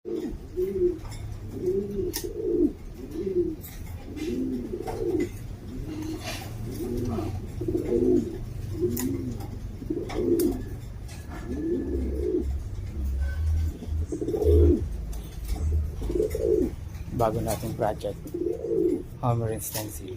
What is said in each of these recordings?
Bago nating project, Homer and Stencil.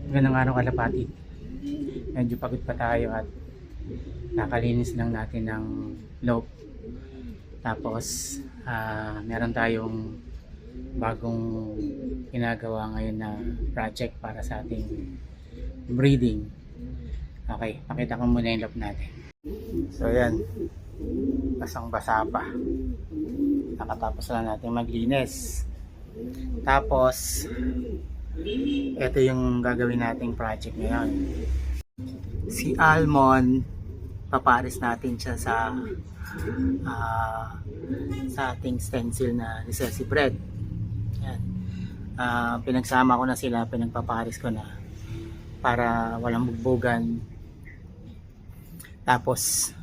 Ganang araw kalapati. Medyo pagod pa tayo at nakalinis lang natin ng loob. Tapos meron tayong bagong ginagawa ngayon na project para sa ating breeding. Okay, pakita ko muna yung loob natin. So yan, basang basa pa. Nakatapos lang natin maglinis. Tapos ito yung gagawin nating project ngayon. Si Almond, paparis natin siya sa ating stencil na Recessive Red. Yan. Pinagsama ko na sila, pinagpaparis ko na para walang bugbogan. Tapos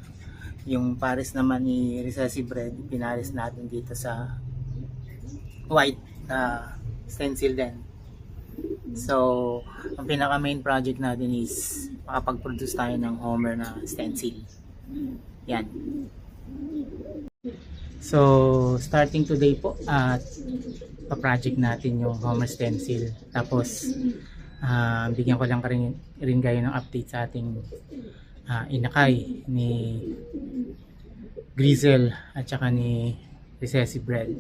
yung pares naman ni Recessive Red, pinaris natin dito sa white stencil din. So, ang pinaka main project natin is makapag-produce tayo ng Homer na stencil. Yan. So, starting today po at pa-project natin yung Homer stencil. Tapos, bigyan ko lang rin kayo ng update sa ating inakay ni Grizzle at saka ni Recessive Red.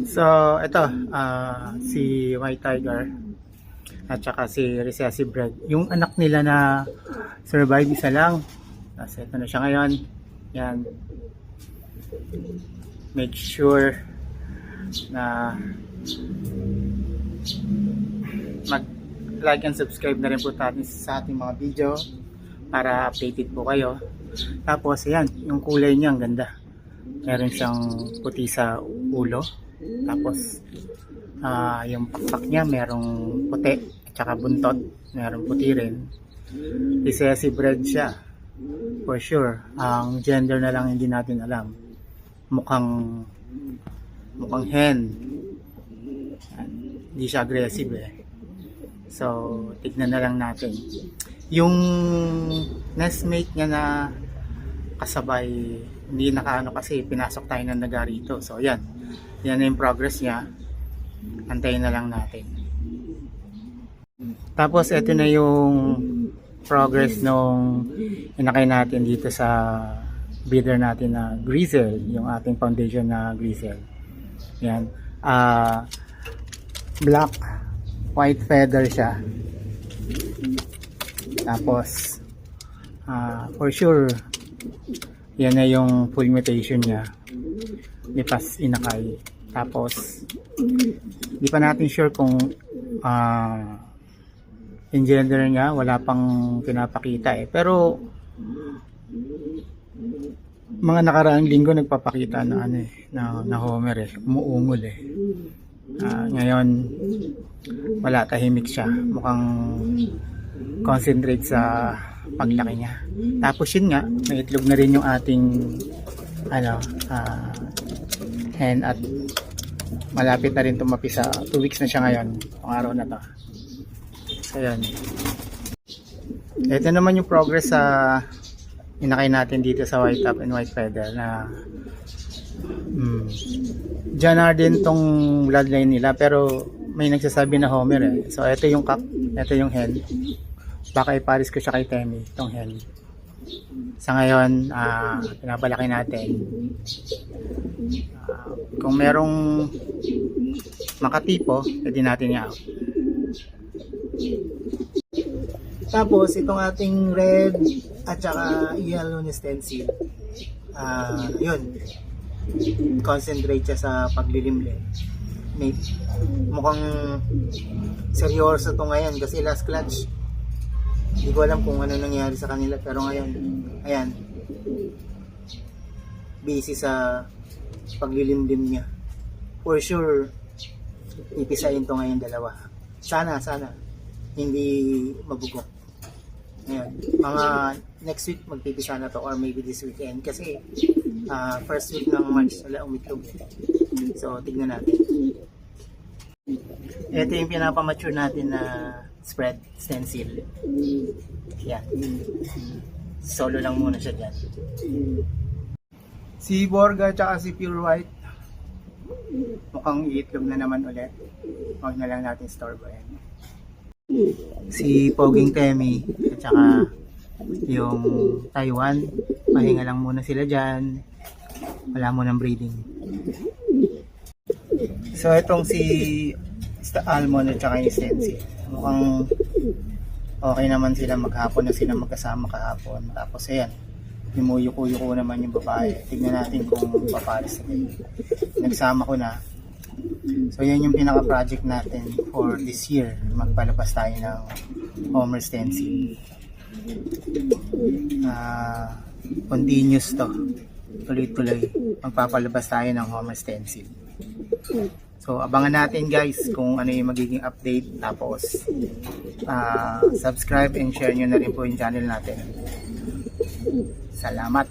So, ito, si White Tiger at saka si Recessive Red. Yung anak nila na survive, isa lang. Tapos ito na siya ngayon. Yan. Make sure na mag-like and subscribe na rin po natin sa ating mga video para updated po kayo. Tapos, yan, yung kulay niya, ang ganda. Meron siyang puti sa ulo. Tapos yung pakpak niya merong puti at saka buntot, merong puti rin. Recessive Red siya for sure. Ang gender na lang hindi natin alam. Mukhang hen. Hindi siya aggressive So tignan na lang natin. Yung nestmate niya na kasabay, hindi nakaano kasi pinasok tayo ng naga rito. So yan na yung progress niya. Antayin na lang natin. Tapos ito na yung progress nung inakay natin dito sa breeder natin na Grizzle, yung ating foundation na Grizzle. Yan. Black white feather siya. Tapos for sure yan na yung full mutation niya. Lipas inakay. Tapos di pa natin sure kung in gender niya, wala pang pinapakita pero mga nakaraang linggo nagpapakita na na Homer umuungol ngayon wala, tahimik siya, mukhang concentrate sa paglaki niya. Tapos yun nga, may itlog na rin yung ating hen at malapit na rin tumapi sa 2 weeks na siya ngayon, pang araw na to. So yun, ito naman yung progress sa inakay natin dito sa white top and white feather na Jannar din tong bloodline nila, pero may nagsasabi na Homer so ito yung cup, ito yung hen. Baka iparis ko siya kay Temi, itong hen. Sa ngayon, pinapalaki natin. Kung merong makatipo, pwede natin i-out. Tapos, itong ating red at saka yellow na stencil. Yun. Concentrate siya sa paglilimlim. May, mukhang seryoso to ngayon kasi last clutch. Hindi ko alam kung ano nangyari sa kanila, pero ngayon, ayan, busy sa paglilimlim niya. For sure, ipisahin to ngayon dalawa. Sana, hindi mabugok. Ayan, mga next week magpipisa na to or maybe this weekend kasi first week ng March wala umitlog. So, tignan natin. Ito yung pinapamature natin na spread stencil. Yan. Solo lang muna siya dyan. Si Borga tsaka si Pure White mukhang iitlog na naman ulit. Huwag na lang natin store ba yan. Si Poging Temi at saka yung Taiwan, pahinga lang muna sila dyan. Wala munang breeding. So itong si Almond at saka yung Stencil, mukhang okay naman sila, maghapon na sila magkasama kahapon. Tapos ayan, yumuyuko-yuko naman yung babae. Tignan natin kung papalis na. Nagsama ko na. So yan yung pinaka-project natin for this year. Magpalabas tayo ng Homer Stencil. Continuous to. Tuloy-tuloy. Magpapalabas tayo ng Homer Stencil. So abangan natin guys kung ano yung magiging update. Tapos subscribe and share nyo na rin po yung channel natin. Salamat!